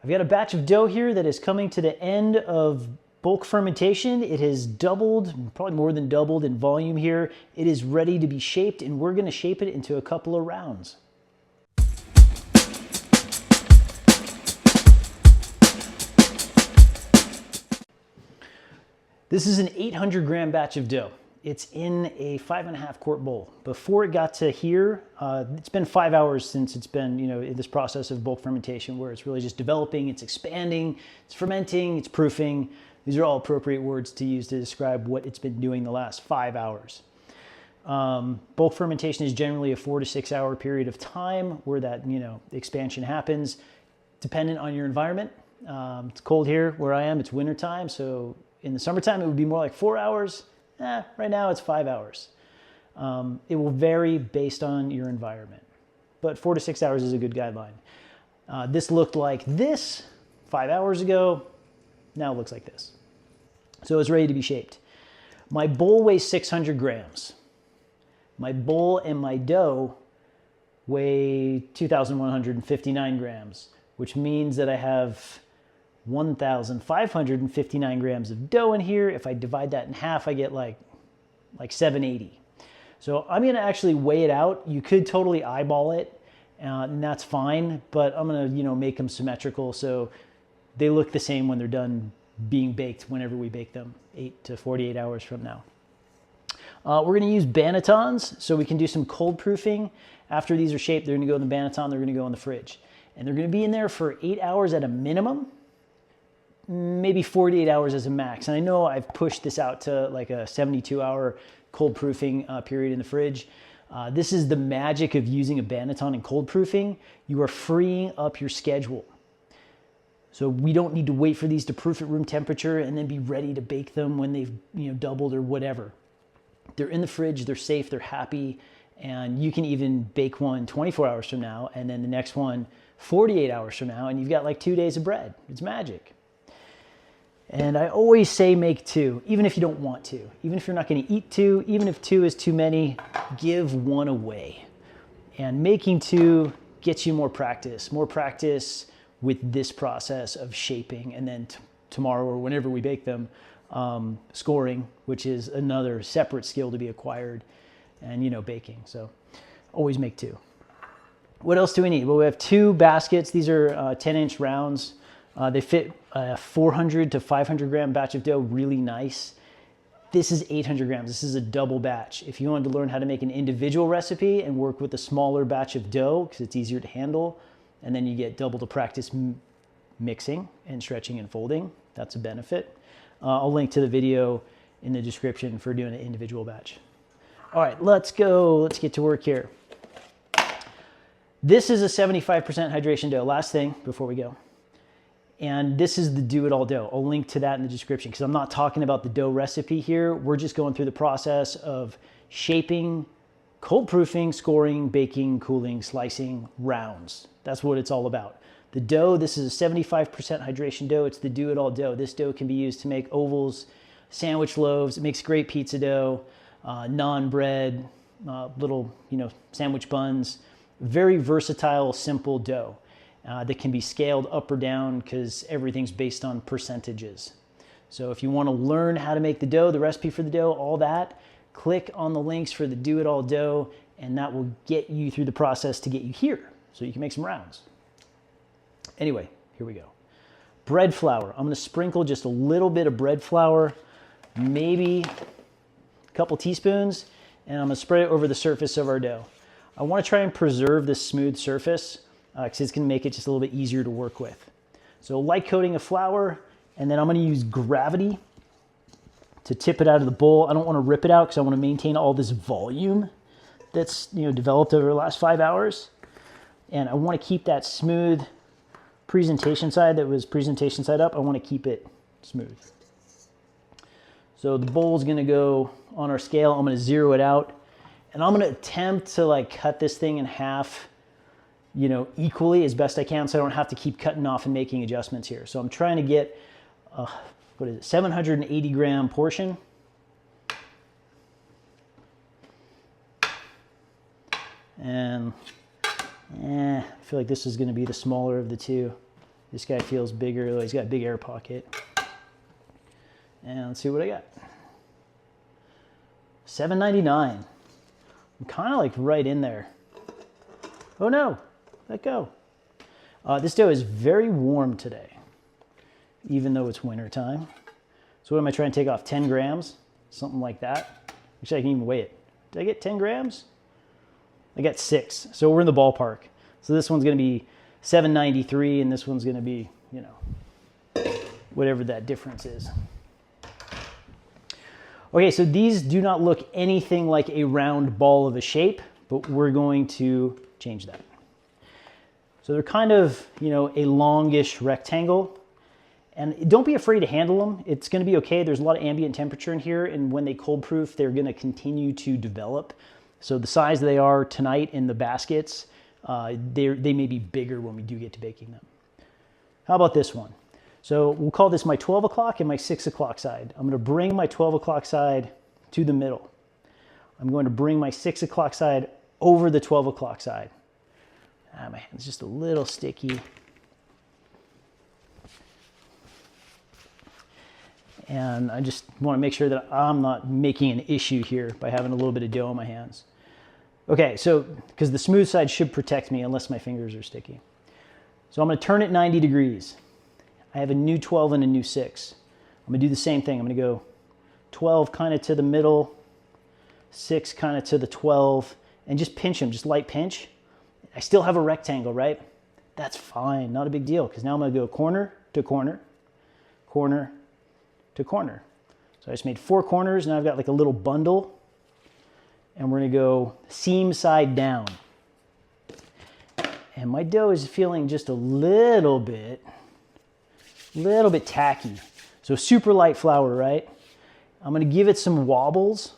I've got a batch of dough here that is coming to the end of bulk fermentation. It has doubled, probably more than doubled in volume here. It is ready to be shaped, and we're going to shape it into a couple of rounds. This is an 800-gram batch of dough. It's in a 5.5 quart bowl. Before it got to here, it's been 5 hours since it's been, in this process of bulk fermentation, where it's really just developing, it's expanding, it's fermenting, it's proofing. These are all appropriate words to use to describe what it's been doing the last 5 hours. Bulk fermentation is generally a 4 to 6 hour period of time where that, expansion happens, dependent on your environment. It's cold here where I am, it's wintertime, so in the summertime it would be more like 4 hours. Right now it's 5 hours. It will vary based on your environment, but 4 to 6 hours is a good guideline. This looked like this 5 hours ago. Now it looks like this. So it's ready to be shaped. My bowl weighs 600 grams. My bowl and my dough weigh 2,159 grams, which means that I have 1,559 grams of dough in here. If I divide that in half, I get like 780. So I'm gonna actually weigh it out. You could totally eyeball it, and that's fine, but I'm gonna make them symmetrical so they look the same when they're done being baked whenever we bake them, 8 to 48 hours from now. We're gonna use Bannetons so we can do some cold proofing. After these are shaped, they're gonna go in the Banneton, they're gonna go in the fridge. And they're gonna be in there for 8 hours at a minimum, maybe 48 hours as a max. And I know I've pushed this out to like a 72-hour cold proofing period in the fridge. This is the magic of using a Banneton in cold proofing. You are freeing up your schedule. So we don't need to wait for these to proof at room temperature and then be ready to bake them when they've doubled or whatever. They're in the fridge, they're safe, they're happy, and you can even bake one 24 hours from now and then the next one 48 hours from now, and you've got like 2 days of bread. It's magic. And I always say make 2, even if you don't want to. Even if you're not going to eat 2, even if 2 is too many, give 1 away. And making 2 gets you more practice with this process of shaping, and then tomorrow or whenever we bake them, scoring, which is another separate skill to be acquired, and baking. So always make 2. What else do we need? Well, we have 2 baskets. These are 10-inch rounds. They fit a 400 to 500 gram batch of dough really nice. This is 800 grams. This is a double batch. If you wanted to learn how to make an individual recipe and work with a smaller batch of dough, because it's easier to handle, and then you get double the practice mixing and stretching and folding, that's a benefit. I'll link to the video in the description for doing an individual batch. All right, let's go. Let's get to work here. This is a 75% hydration dough. Last thing before we go. And this is the do-it-all dough. I'll link to that in the description because I'm not talking about the dough recipe here. We're just going through the process of shaping, cold proofing, scoring, baking, cooling, slicing, rounds. That's what it's all about. The dough, this is a 75% hydration dough. It's the do-it-all dough. This dough can be used to make ovals, sandwich loaves. It makes great pizza dough, naan bread, little sandwich buns. Very versatile, simple dough. That can be scaled up or down because everything's based on percentages. So if you want to learn how to make the dough, the recipe for the dough, all that, click on the links for the do-it-all dough, and that will get you through the process to get you here so you can make some rounds. Anyway, here we go. Bread flour. I'm going to sprinkle just a little bit of bread flour, maybe a couple teaspoons, and I'm going to spread it over the surface of our dough. I want to try and preserve this smooth surface because it's going to make it just a little bit easier to work with. So light coating of flour, and then I'm going to use gravity to tip it out of the bowl. I don't want to rip it out because I want to maintain all this volume that's developed over the last 5 hours. And I want to keep that smooth presentation side that was presentation side up. I want to keep it smooth. So the bowl is going to go on our scale. I'm going to zero it out. And I'm going to attempt to cut this thing in half equally as best I can so I don't have to keep cutting off and making adjustments here. So I'm trying to get, 780 gram portion. And I feel like this is going to be the smaller of the two. This guy feels bigger, though he's got a big air pocket. And let's see what I got. $7.99. I'm kind of like right in there. Oh no, let go. This dough is very warm today, even though it's winter time. So what am I trying to take off? 10 grams? Something like that. Actually, I can even weigh it. Did I get 10 grams? I got 6. So we're in the ballpark. So this one's going to be $7.93, and this one's going to be, you know, whatever that difference is. Okay, so these do not look anything like a round ball of a shape, but we're going to change that. So they're kind of, you know, a longish rectangle. And don't be afraid to handle them. It's going to be okay. There's a lot of ambient temperature in here, and when they cold proof, they're going to continue to develop. So the size they are tonight in the baskets, they may be bigger when we do get to baking them. How about this one? So we'll call this my 12 o'clock and my 6 o'clock side. I'm going to bring my 12 o'clock side to the middle. I'm going to bring my 6 o'clock side over the 12 o'clock side. My hand's just a little sticky. And I just want to make sure that I'm not making an issue here by having a little bit of dough on my hands. Okay, so, because the smooth side should protect me unless my fingers are sticky. So I'm going to turn it 90 degrees. I have a new 12 and a new 6. I'm going to do the same thing. I'm going to go 12 kind of to the middle, 6 kind of to the 12, and just pinch them, just light pinch. I still have a rectangle, right? That's fine, not a big deal, because now I'm going to go corner to corner, corner to corner. So I just made 4 corners, and I've got like a little bundle, and we're going to go seam side down. And my dough is feeling just a little bit tacky. So super light flour, right? I'm going to give it some wobbles.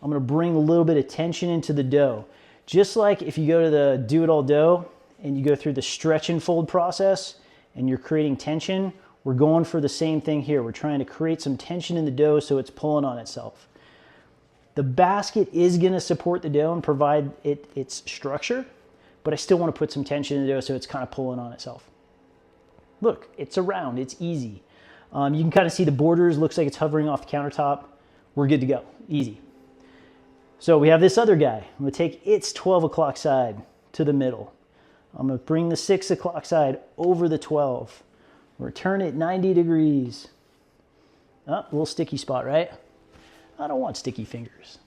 I'm going to bring a little bit of tension into the dough. Just like if you go to the do-it-all dough and you go through the stretch and fold process and you're creating tension, we're going for the same thing here. We're trying to create some tension in the dough so it's pulling on itself. The basket is going to support the dough and provide it its structure, but I still want to put some tension in the dough so it's kind of pulling on itself. Look, it's around, it's easy. You can kind of see the borders, looks like it's hovering off the countertop. We're good to go, easy. So we have this other guy. I'm going to take its 12 o'clock side to the middle. I'm going to bring the 6 o'clock side over the 12. We're going to turn it 90 degrees. Oh, a little sticky spot, right? I don't want sticky fingers.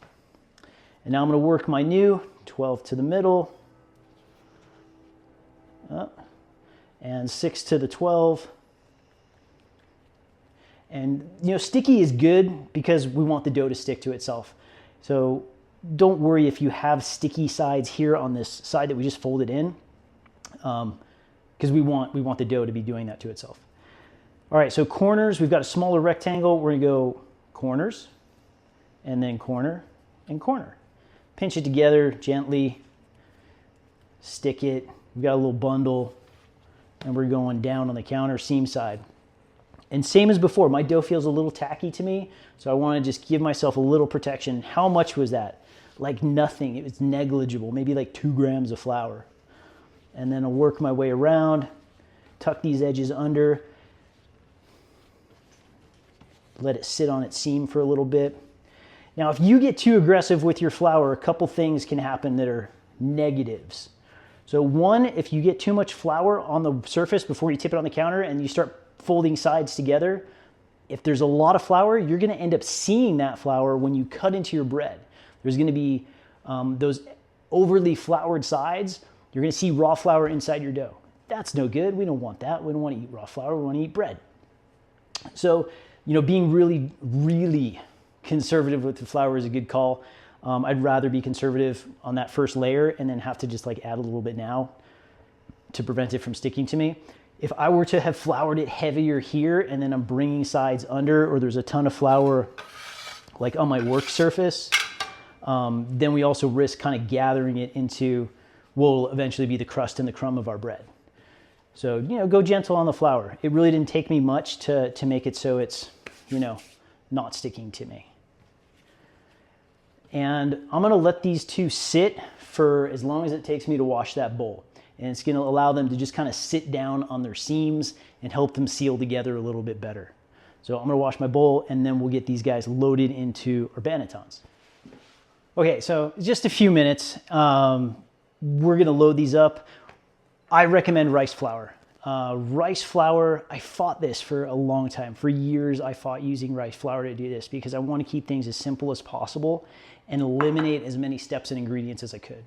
And now I'm going to work my new 12 to the middle. Oh, and 6 to the 12. And, you know, sticky is good because we want the dough to stick to itself. So don't worry if you have sticky sides here on this side that we just folded in, because we want the dough to be doing that to itself. All right, so corners, we've got a smaller rectangle. We're going to go corners, and then corner and corner. Pinch it together gently, stick it. We've got a little bundle, and we're going down on the counter seam side. And same as before, my dough feels a little tacky to me, so I want to just give myself a little protection. How much was that? Like nothing. It was negligible, maybe like 2 grams of flour. And then I'll work my way around, tuck these edges under, let it sit on its seam for a little bit. Now, if you get too aggressive with your flour, a couple things can happen that are negatives. So one, if you get too much flour on the surface before you tip it on the counter and you start folding sides together, if there's a lot of flour, you're going to end up seeing that flour when you cut into your bread. There's going to be those overly floured sides. You're going to see raw flour inside your dough. That's no good. We don't want that. We don't want to eat raw flour. We want to eat bread. So, you know, being really, really conservative with the flour is a good call. I'd rather be conservative on that first layer and then have to just like add a little bit now to prevent it from sticking to me. If I were to have floured it heavier here and then I'm bringing sides under, or there's a ton of flour like on my work surface, then we also risk kind of gathering it into what will eventually be the crust and the crumb of our bread. So, you know, go gentle on the flour. It really didn't take me much to make it so it's, you know, not sticking to me. And I'm going to let these two sit for as long as it takes me to wash that bowl. and it's gonna allow them to just kind of sit down on their seams and help them seal together a little bit better. So I'm gonna wash my bowl, and then we'll get these guys loaded into our Bannetons. Okay, so just a few minutes. We're gonna load these up. I recommend rice flour. Rice flour, I fought this for a long time. For years, I fought using rice flour to do this because I want to keep things as simple as possible and eliminate as many steps and ingredients as I could.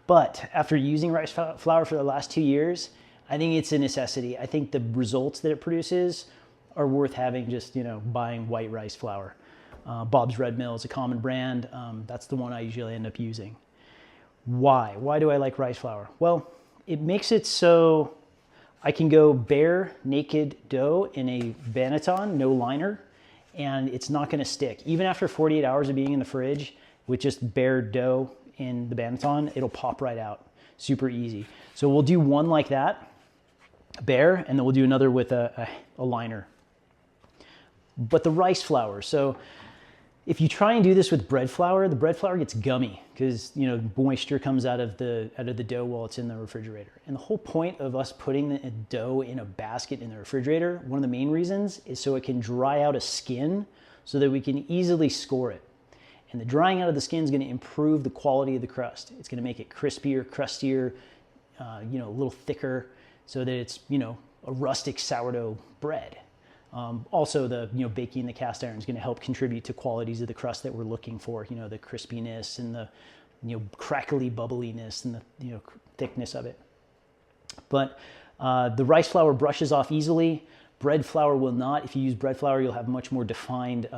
But after using rice flour for the last 2 years, I think it's a necessity. I think the results that it produces are worth having just, buying white rice flour. Bob's Red Mill is a common brand. That's the one I usually end up using. Why? Why do I like rice flour? Well, it makes it so I can go bare, naked dough in a Banneton, no liner, and it's not gonna stick. Even after 48 hours of being in the fridge with just bare dough in the Banneton, it'll pop right out. Super easy. So we'll do one like that, bare, and then we'll do another with a liner. But the rice flour, so if you try and do this with bread flour, the bread flour gets gummy because moisture comes out of the dough while it's in the refrigerator. And the whole point of us putting the dough in a basket in the refrigerator, one of the main reasons is so it can dry out a skin so that we can easily score it. And the drying out of the skin is going to improve the quality of the crust. It's going to make it crispier, crustier, a little thicker, so that it's a rustic sourdough bread. Also, the baking in the cast iron is going to help contribute to qualities of the crust that we're looking for. The crispiness and the crackly bubbliness and the thickness of it. But the rice flour brushes off easily. Bread flour will not. If you use bread flour, you'll have much more defined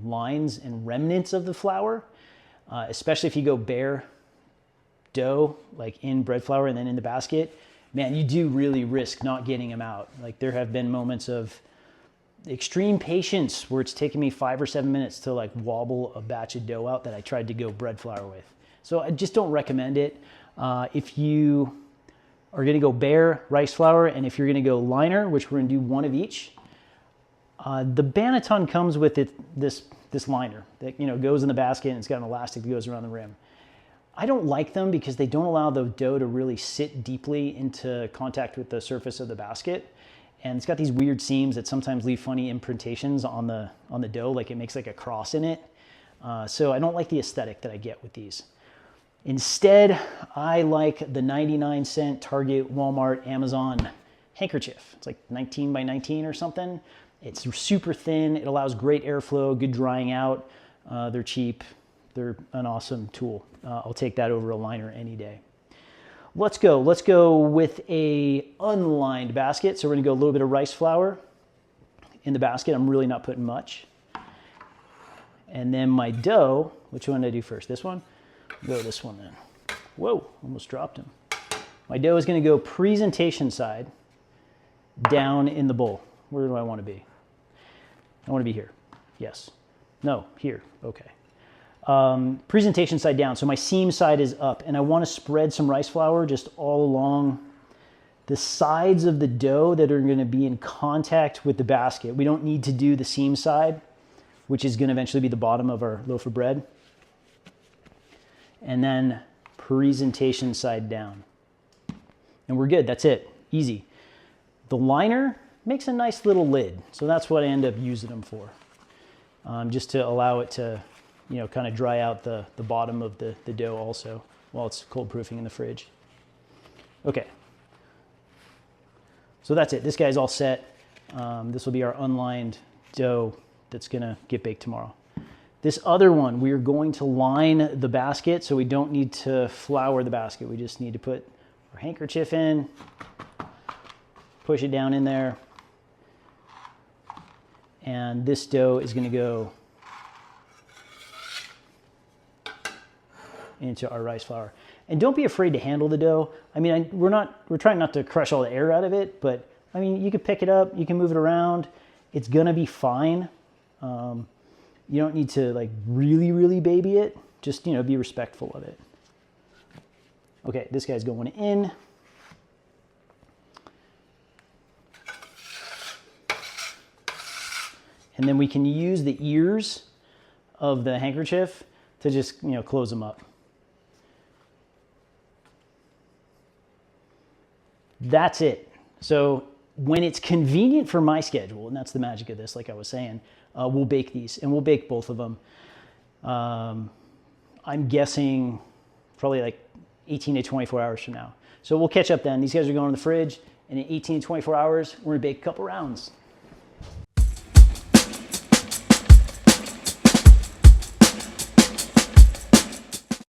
lines and remnants of the flour, especially if you go bare dough, like in bread flour and then in the basket. Man, you do really risk not getting them out. Like there have been moments of extreme patience where it's taken me 5 or 7 minutes to wobble a batch of dough out that I tried to go bread flour with. So I just don't recommend it. If you are gonna go bare rice flour, and if you're gonna go liner, which we're gonna do one of each, the Banneton comes with this liner that goes in the basket, and it's got an elastic that goes around the rim. I don't like them because they don't allow the dough to really sit deeply into contact with the surface of the basket. And it's got these weird seams that sometimes leave funny imprintations on the dough, like it makes like a cross in it. So I don't like the aesthetic that I get with these. Instead, I like the 99-cent Target, Walmart, Amazon handkerchief. It's like 19 by 19 or something. It's super thin. It allows great airflow, good drying out. They're cheap. They're an awesome tool. I'll take that over a liner any day. Let's go with a unlined basket. So we're gonna go a little bit of rice flour in the basket. I'm really not putting much. And then my dough, which one did I do first? This one? Go this one then. Whoa, almost dropped him. My dough is gonna go presentation side down in the bowl. Where do I wanna be? I wanna be here, yes. No, here, okay. Presentation side down, so my seam side is up, and I want to spread some rice flour just all along the sides of the dough that are going to be in contact with the basket. We don't need to do the seam side, which is going to eventually be the bottom of our loaf of bread. And then presentation side down. And we're good, that's it, easy. The liner makes a nice little lid, so that's what I end up using them for, just to allow it to kind of dry out the bottom of the dough also while it's cold proofing in the fridge. Okay. So that's it. This guy's all set. This will be our unlined dough that's gonna get baked tomorrow. This other one, we are going to line the basket, so we don't need to flour the basket. We just need to put our handkerchief in, push it down in there, and this dough is gonna go into our rice flour. And don't be afraid to handle the dough. I mean, we're trying not to crush all the air out of it, but I mean, you can pick it up, you can move it around. It's gonna be fine. You don't need to really baby it. Just, be respectful of it. Okay, this guy's going in. And then we can use the ears of the handkerchief to just, close them up. that's it. So when it's convenient for my schedule, and that's the magic of this, like I was saying, we'll bake these, and we'll bake both of them. I'm guessing probably like 18 to 24 hours from now. So we'll catch up then. These guys are going in the fridge, and in 18 to 24 hours, we're gonna bake a couple rounds.